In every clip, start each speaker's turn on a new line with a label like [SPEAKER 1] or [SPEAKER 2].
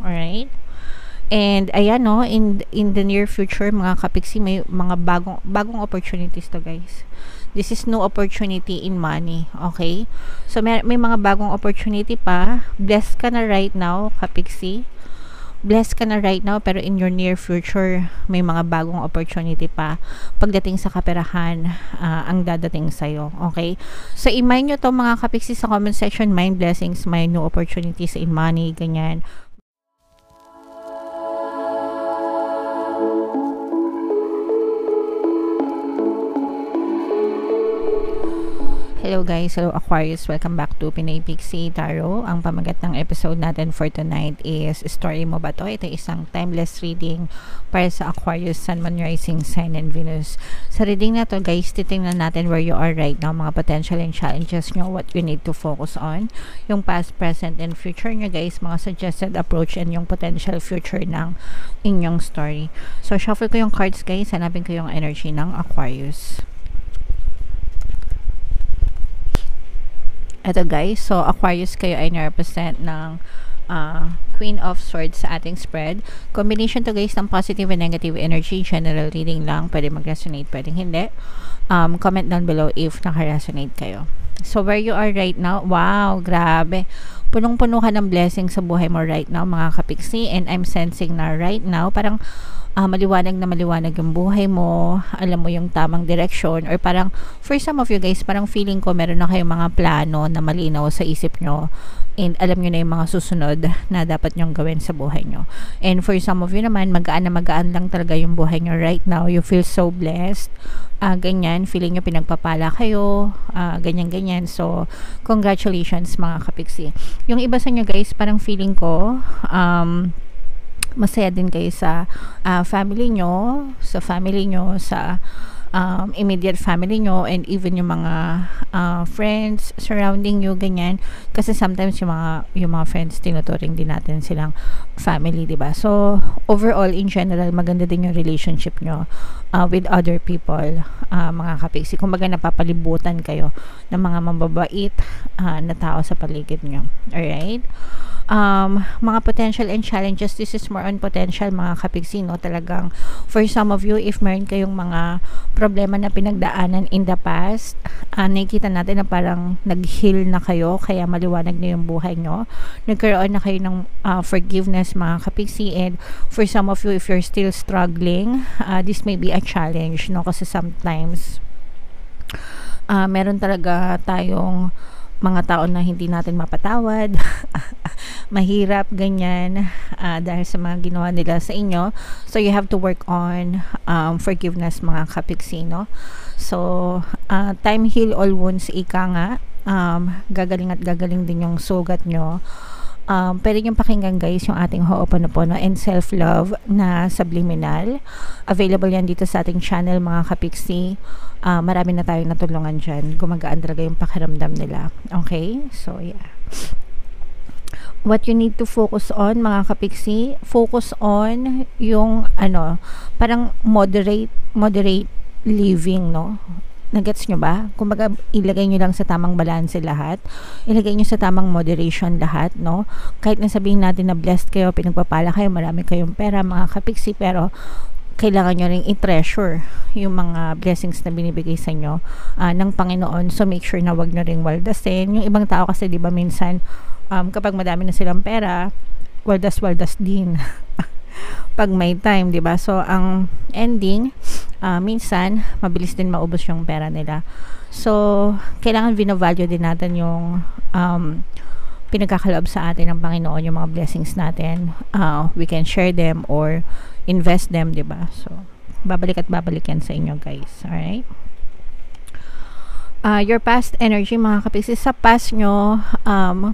[SPEAKER 1] Alright? And ayan no, in the near future mga kapiksi, may mga bagong opportunities to guys. This is no opportunity in money, okay? So may mga bagong opportunity pa. Blessed ka na right now, kapiksi. Blessed ka na right now, pero in your near future may mga bagong opportunity pa pagdating sa kaperahan, ang dadating sa'yo, okay? So i-mind nyo to mga kapiksi sa comment section, mind blessings, may new opportunities in money, ganyan. Hello guys, hello Aquarius, welcome back to Pinay Pixie Tarot. Ang pamagat ng episode natin for tonight is Story Mo Ba To? Ito isang timeless reading para sa Aquarius, Sun, Moon, Rising, Sign, and Venus. Sa reading na to guys, titingnan natin where you are right now, mga potential and challenges nyo, what you need to focus on, yung past, present, and future nyo guys, mga suggested approach, and yung potential future ng inyong story. So shuffle ko yung cards guys, hanapin ko yung energy ng Aquarius. Ito guys, so Aquarius, kayo ay na-represent ng Queen of Swords sa ating spread. Combination to guys ng positive and negative energy. General reading lang, pwede mag-resonate, pwedeng hindi. Comment down below if naka-resonate kayo. So where you are right now, wow, grabe. Punong-puno ka ng blessing sa buhay mo right now mga kapiksi, and I'm sensing na right now parang maliwanag na maliwanag yung buhay mo, alam mo yung tamang direction, or parang for some of you guys, parang feeling ko meron na kayong mga plano na malinaw sa isip nyo, and alam nyo na yung mga susunod na dapat nyong gawin sa buhay nyo. And for some of you naman, magaan na magaan lang talaga yung buhay nyo right now. You feel so blessed, ganyan, feeling nyo pinagpapala kayo, ganyan. So congratulations mga kapiksi. Yung iba sa nyo guys, parang feeling ko masaya din kayo sa family nyo, sa immediate family nyo, and even yung mga friends surrounding you, ganyan. Kasi sometimes yung mga friends, tinuturing din natin silang family, diba? So overall, in general, maganda din yung relationship nyo with other people, mga kapiksi. Kumbaga napapalibutan kayo ng mga mababait na tao sa paligid nyo. Alright? Mga potential and challenges, this is more on potential mga kapiksi, no? Talagang for some of you, if meron kayong mga problema na pinagdaanan in the past, nakikita natin na parang nag-heal na kayo, kaya maliwanag na yung buhay nyo, nagkaroon na kayo ng forgiveness mga kapiksi. And for some of you, if you're still struggling, this may be a challenge, no? Kasi sometimes meron talaga tayong mga tao na hindi natin mapatawad mahirap, ganyan, dahil sa mga ginawa nila sa inyo. So you have to work on forgiveness mga kapiksi, no? So time heal all wounds, ika nga. Gagaling at gagaling din yung sugat nyo. Pwede nyo pakinggan guys yung ating Ho'oponopono and Self-Love na Subliminal. Available yan dito sa ating channel mga kapiksi. Marami na tayong natulungan dyan. Gumagaan talaga yung pakiramdam nila. Okay? So yeah. What you need to focus on mga kapiksi, focus on yung parang moderate living, no? Nagets nyo ba? Kumbaga, ilagay nyo lang sa tamang balanse lahat. Ilagay nyo sa tamang moderation lahat, no? Kahit na sabihin natin na blessed kayo, pinagpapala kayo, marami kayong pera, mga kapiksi, pero kailangan nyo ring i-treasure yung mga blessings na binibigay sa inyo ng Panginoon. So, make sure na wag nyo ring waldasin. Yung ibang tao kasi, di ba, minsan, kapag madami na silang pera, waldas din. Pag may time, di ba? So, ang ending, minsan, mabilis din maubos yung pera nila. So, kailangan vino-value din natin yung pinagkakaloob sa atin ng Panginoon, yung mga blessings natin. We can share them or invest them, di ba? So, babalik at babalik yan sa inyo, guys. Alright? Your past energy, mga kapiksi, sa past nyo,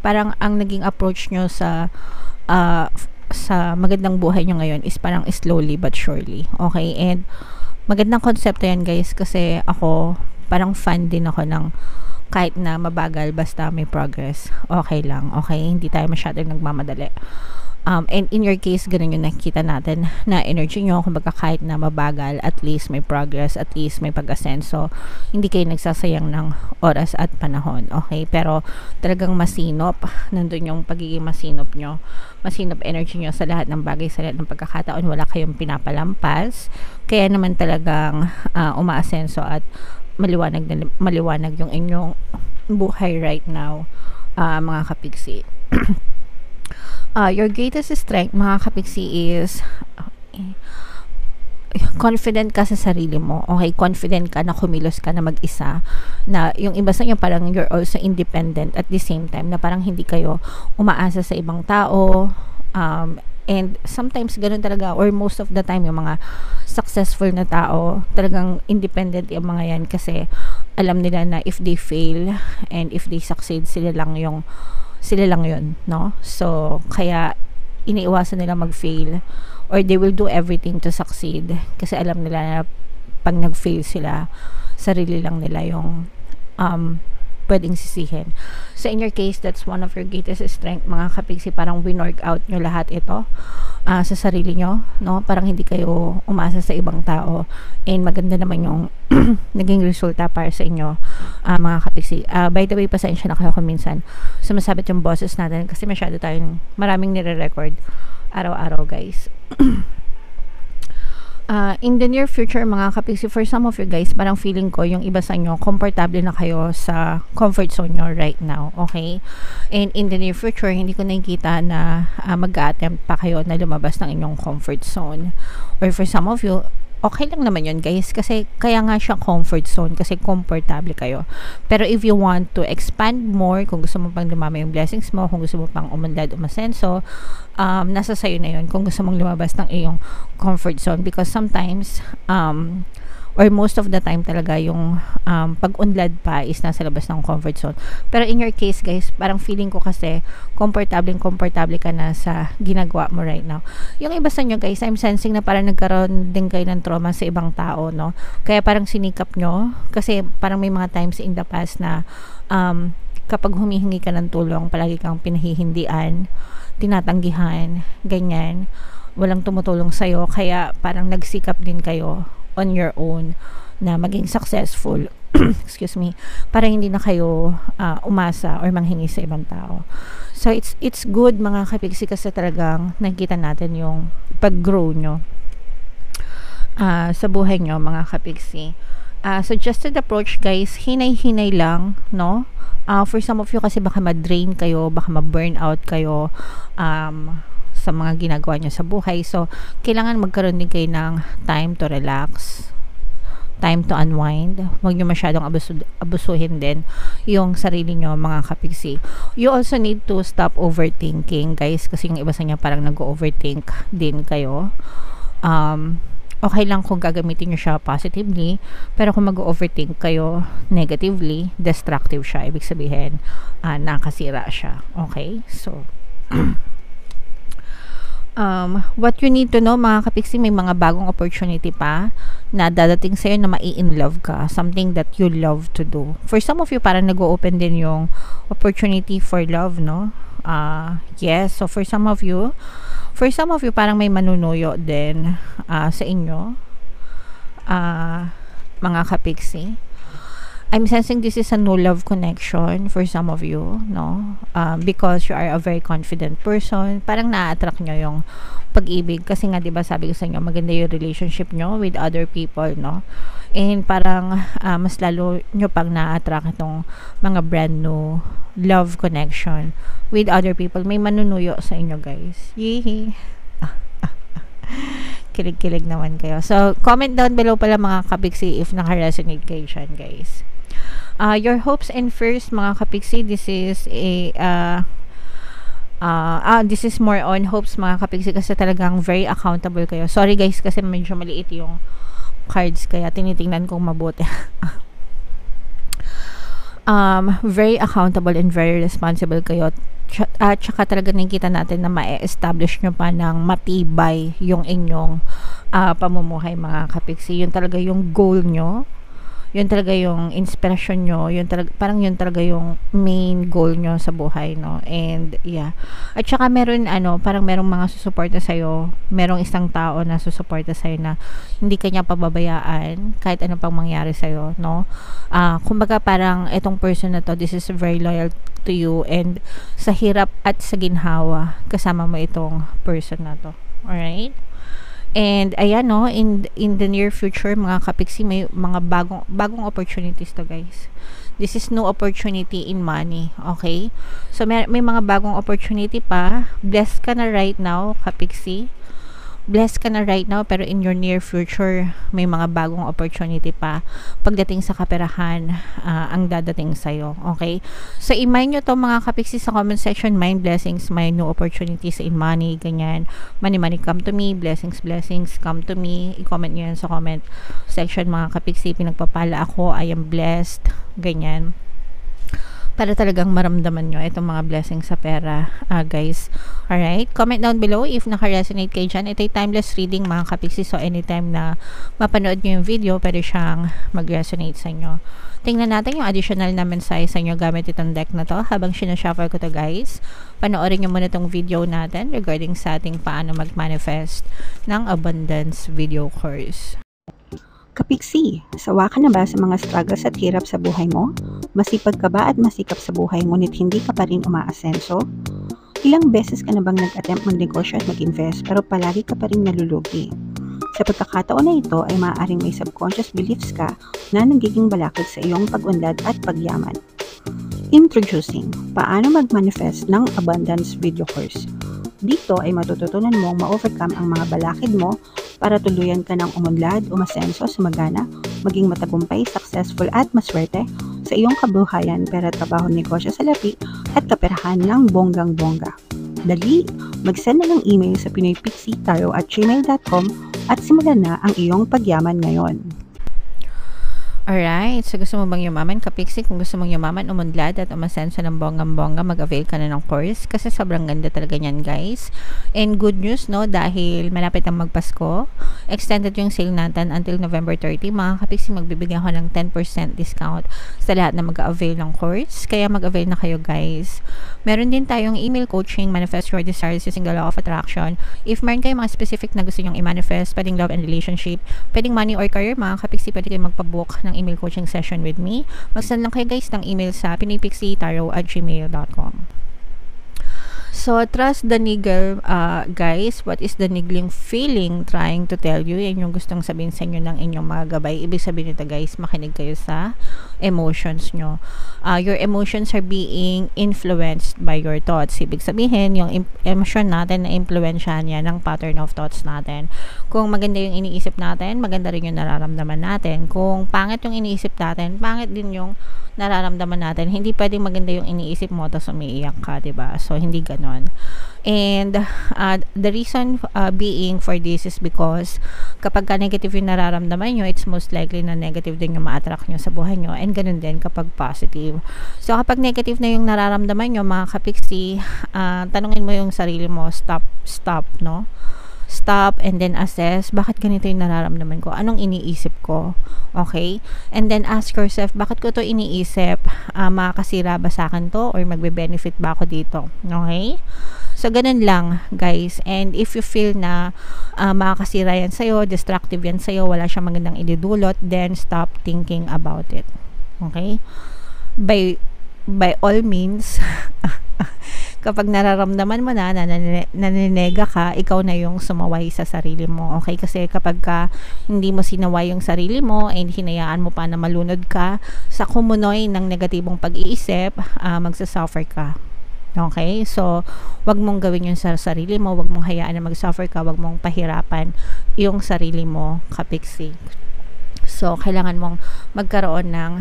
[SPEAKER 1] parang ang naging approach nyo sa magandang buhay nyo ngayon is parang slowly but surely. Okay? And magandang konsepto yan, guys, kasi ako, parang fan din ako ng kahit na mabagal, basta may progress. Okay lang. Okay? Hindi tayo masyadong nagmamadali. And in your case, ganun yung nakikita natin na energy nyo. Kumbaga kahit na mabagal, at least may progress, at least may pag-asenso. Hindi kayo nagsasayang ng oras at panahon. Okay? Pero talagang masinop. Nandun yung pagiging masinop nyo. Masinop energy nyo sa lahat ng bagay, sa lahat ng pagkakataon. Wala kayong pinapalampas. Kaya naman talagang umaasenso at maliwanag yung inyong buhay right now, mga kapigsi. Your greatest strength, mga kapigsi, is confident ka sa sarili mo. Okay, confident ka na kumilos ka na mag-isa, na yung iba sa inyo parang you're also independent at the same time, na parang hindi kayo umaasa sa ibang tao. And sometimes ganun talaga, or most of the time yung mga successful na tao talagang independent yung mga yan, kasi alam nila na if they fail and if they succeed, sila lang yun, no? So kaya iniiwasan nila mag-fail, or they will do everything to succeed, kasi alam nila na pag nag-fail sila, sarili lang nila yung pwedeng sisihin. So in your case, that's one of your greatest strength, mga kapigsi. Parang winork out nyo lahat ito sa sarili nyo, no? Parang hindi kayo umasa sa ibang tao, and maganda naman yung naging resulta para sa inyo, mga kapigsi. By the way, pasensya na kayo kung minsan sumasabit yung boses natin, kasi masyado tayong maraming nire-record araw-araw, guys. In the near future, mga kapigsi, for some of you guys, parang feeling ko yung iba sa inyo, komportable na kayo sa comfort zone nyo right now, okay? And in the near future, hindi ko nakikita na mag-attempt pa kayo na lumabas ng inyong comfort zone. Or for some of you, okay lang naman yun, guys, kasi kaya nga siya comfort zone, kasi komportable kayo. Pero if you want to expand more, kung gusto mo pang lumama yung blessings mo, kung gusto mo pang umunlad, umasenso, nasa sayo na yun kung gusto mong lumabas ng iyong comfort zone, because sometimes or most of the time talaga yung pag-unlad pa is nasa labas ng comfort zone. Pero in your case, guys, parang feeling ko kasi komportable ka na sa ginagawa mo right now. Yung iba sa inyo, guys, I'm sensing na parang nagkaroon din kayo ng trauma sa ibang tao, no? Kaya parang sinikap nyo, kasi parang may mga times in the past na kapag humihingi ka ng tulong, palagi kang pinahihindian, tinatanggihan, ganyan, walang tumutulong sa'yo, kaya parang nagsikap din kayo on your own na maging successful excuse me, para hindi na kayo umasa or manghingi sa ibang tao. So it's good, mga kapigsi, kasi talagang nakikita natin yung pag-grow nyo sa buhay nyo, mga kapigsi. Suggested approach, guys, hinay-hinay lang, no? For some of you kasi baka ma-drain kayo, baka ma-burn out kayo sa mga ginagawa nyo sa buhay. So, kailangan magkaroon din kayo ng time to relax, time to unwind. Huwag nyo masyadong abusuhin din yung sarili nyo, mga kapigsi. You also need to stop overthinking, guys, kasi yung iba sa inyo parang nag-overthink din kayo. Okay lang kung gagamitin nyo siya positively, pero kung mag-overthink kayo negatively, destructive siya. Ibig sabihin, nakasira siya. Okay? So, what you need to know, mga kapigsi, may mga bagong opportunity pa na dadating sa'yo na mai-in-love ka. Something that you love to do. For some of you, parang nag-open din yung opportunity for love, no? Yes. So, for some of you, parang may manunuyo din sa inyo, mga kapigsi. I'm sensing this is a no love connection for some of you, no? Because you are a very confident person. Parang na-attract nyo yung pag-ibig. Kasi nga, diba, sabi ko sa inyo, maganda yung relationship nyo with other people, no? And parang mas lalo nyo pang na-attract itong mga brand new love connection with other people. May manunuyo sa inyo, guys. Yee! Kilig-kilig naman kayo. So, comment down below pala, mga kapigsi, if naka-resonate kayo dyan, guys. Your hopes and fears, mga kapigsi, this is this is more on hopes, mga kapigsi, kasi talagang very accountable kayo. Sorry, guys, kasi medyo maliit yung cards, kaya tinitingnan kong mabuti. Very accountable and very responsible kayo. Tsaka talaga nakikita natin na ma-establish nyo pa ng matibay yung inyong pamumuhay, mga kapigsi. Yun talaga yung goal nyo. yun talaga yung inspirasyon nyo, yun talaga, parang yun talaga yung main goal nyo sa buhay, no? And yeah, at saka meron parang merong mga susuporta sa'yo, merong isang tao na susuporta sa'yo na hindi kanya pababayaan kahit ano pang mangyari sa'yo, no? Kumbaga parang etong person na to, this is very loyal to you, and sa hirap at sa ginhawa kasama mo itong person na to. Alright? And ayan, no, in the near future mga kapiksi, may mga bagong opportunities to, guys. This is no opportunity in money, okay? So may mga bagong opportunity pa. Blessed ka na right now, kapiksi. Blessed ka na right now, pero in your near future may mga bagong opportunity pa pagdating sa kaperahan, ang dadating sa'yo, okay? So i-mind nyo to mga kapiksi sa comment section, mind blessings, may new opportunities in money, ganyan, money come to me, blessings come to me. I-comment nyo yan sa comment section mga kapiksi. Pinagpapala ako, I am blessed, ganyan, para talagang maramdaman nyo itong mga blessings sa pera, guys. Alright? Comment down below if naka-resonate kayo dyan. Ito'y timeless reading mga kapiksi. So, anytime na mapanood nyo yung video, pwede siyang mag-resonate sa inyo. Tingnan natin yung additional na mensahe sa inyo gamit itong deck na to. Habang sinashuffle ko to, guys, panoorin nyo muna itong video natin regarding sa ating paano mag-manifest ng abundance video course.
[SPEAKER 2] Kapiksi, sawa ka na ba sa mga struggles at hirap sa buhay mo? Masipag ka ba at masikap sa buhay ngunit hindi ka pa rin umaasenso? Ilang beses ka na bang nag-attempt magnegosyo at mag-invest pero palagi ka pa rin nalulugi? Sa pagkakataon na ito ay maaaring may subconscious beliefs ka na nagiging balakid sa iyong pag-unlad at pagyaman. Introducing, paano mag-manifest ng abundance video course. Dito ay matututunan mong ma-overcome ang mga balakid mo para tuluyan ka ng umunlad, umasenso, sumagana, maging matagumpay, successful at maswerte sa iyong kabuhayan, pera, trabaho, negosyo, salapi at kaperahan ng bonggang-bongga. Dali, mag-send na ng email sa pinoypixitaro@gmail.com at simulan na ang iyong pagyaman ngayon.
[SPEAKER 1] Alright, so gusto mo bang yumaman, kapiksi? Kung gusto mong yumaman, umunlad at umasenso ng bonggang-bongga, mag-avail ka na ng course kasi sobrang ganda talaga niyan, guys. And good news, no, dahil malapit ang magpasko, extended yung sale natin until November 30. Mga kapiksi, magbibigyan ko ng 10% discount sa lahat na mag-avail ng course. Kaya mag-avail na kayo, guys. Meron din tayong email coaching, manifest your desires using the law of attraction. If meron kayo mga specific na gusto nyong i-manifest, pwedeng love and relationship, pwedeng money or career, mga kapiksi, pwede kayo magpabook ng email coaching session with me. Mag-send lang kayo, guys, ng email sa pinoypixitaro@gmail.com. So, trust the niggle, guys. What is the niggling feeling trying to tell you? Yan yung gustong sabihin sa inyo ng inyong mga gabay. Ibig sabihin nito, guys, makinig kayo sa emotions nyo. Your emotions are being influenced by your thoughts. Ibig sabihin, yung emotion natin na influensyahan yan ng pattern of thoughts natin. Kung maganda yung iniisip natin, maganda rin yung nararamdaman natin. Kung pangit yung iniisip natin, pangit din yung nararamdaman natin. Hindi pwedeng maganda yung iniisip mo tapos umiiyak ka, diba? So, hindi ganon. And the reason being for this is because kapag ka negative yung nararamdaman nyo, it's most likely na negative din yung ma-attract nyo sa buhay nyo. And ganun din kapag positive. So, kapag negative na yung nararamdaman nyo, mga kapiksi, tanungin mo yung sarili mo, stop, no? Stop and then assess, bakit ganito yung nararamdaman ko? Anong iniisip ko? Okay? And then ask yourself, bakit ko to iniisip? Makakasira ba sa akin to? Or magbe-benefit ba ako dito? Okay? So, ganun lang, guys. And if you feel na makakasira yan sa'yo, destructive yan sa'yo, wala siyang magandang idudulot, then stop thinking about it. Okay? By all means, kapag nararamdaman mo na naninega ka, ikaw na yung sumaway sa sarili mo. Okay? Kasi kapag hindi mo sinaway yung sarili mo and hinayaan mo pa na malunod ka sa kumunoy ng negatibong pag-iisip, magsasuffer ka. Okay? So, wag mong gawin yun sa sarili mo, wag mong hayaan na mag-suffer ka, wag mong pahirapan yung sarili mo, kapiksi. So, kailangan mong magkaroon ng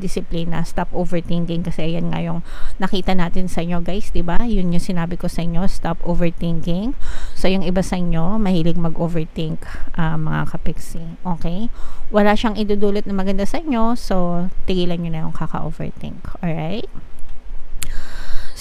[SPEAKER 1] disiplina. Stop overthinking kasi ayan nga yung nakita natin sa inyo, guys, diba? Yun yung sinabi ko sa inyo, stop overthinking. So, yung iba sa inyo, mahilig mag-overthink, mga kapiksi. Okay? Wala siyang idudulot na maganda sa inyo, so, tigilan nyo na yung kaka-overthink. Alright?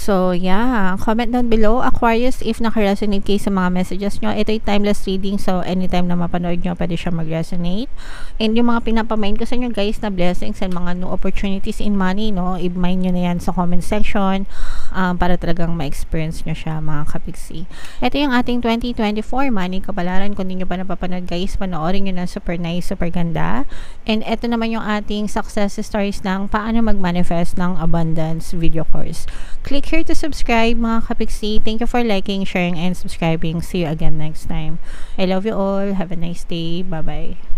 [SPEAKER 1] So, yeah. Comment down below, Aquarius, if naka-resonate kayo sa mga messages nyo. Ito'y timeless reading, so anytime na mapanood nyo, pwede siya mag-resonate. And yung mga pinapamain ko sa inyo, guys, na blessings and mga new opportunities in money, no? I-mind nyo na yan sa comment section para talagang ma-experience nyo siya, mga kapiksi. Ito yung ating 2024 money kapalaran. Kung hindi nyo pa napapanood, guys, panoorin nyo na, super nice, super ganda. And ito naman yung ating success stories ng paano mag-manifest ng abundance video course. Click here to subscribe, mga kapiksi. Thank you for liking, sharing, and subscribing. See you again next time. I love you all. Have a nice day. Bye-bye.